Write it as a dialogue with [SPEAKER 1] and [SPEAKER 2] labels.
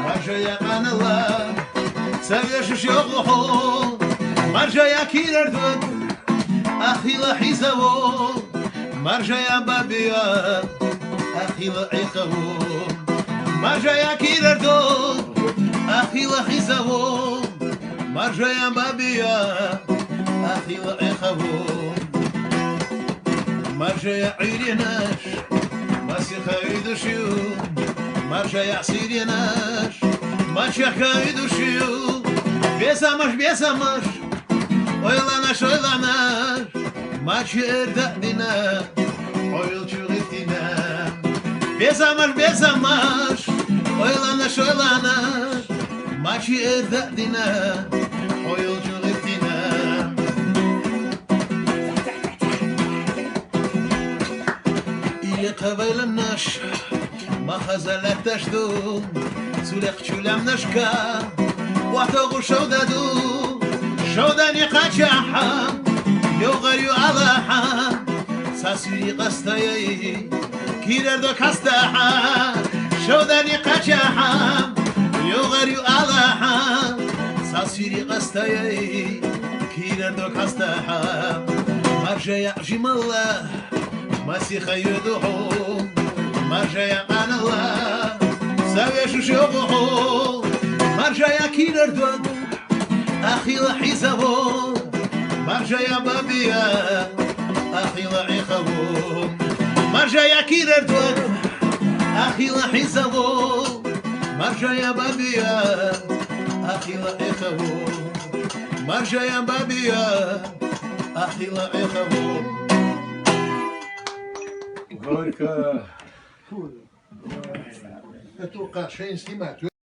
[SPEAKER 1] Marjaya kanıla Seviyorşuş yoğu Marjaya kirerdun Ahila hizavu Marjaya babiya Ahila iqavu Marjaya kirerdun Ahila hizavu Marjaya babiya Ahila iqavu Marjaya irinaş Masika iduşu Marjaya sirinaş Maçaka iduşu Besamaş Oylanaş Maçı erdadina Oyulçu gittina Besamaş Oylanaş Maçı erdadina Oyulçu gittina İyi kabaylanış Mahazalat taşdu Sulek çulem naşka Wahtogu şovdadu Şovdani qaçaha Yoğaryu alaha Sasiri qastayay Kirerdo kastaha Şovdani qaçaha Yoğaryu alaha Sasiri qastayay Kirerdo kastaha Marjaya jimallah Masiha yuduhu Marjaya kanallah Seviyorşuş yoğu Marjaya kirerdun Ahila hizavu Marjaya babiya Ahila iqavu Marjaya kirerdun Ahila hizavu Marjaya babiya Ahila iqavu Marjaya babiya Ahila iqavu
[SPEAKER 2] Harika. Eto'o qarshang siymat.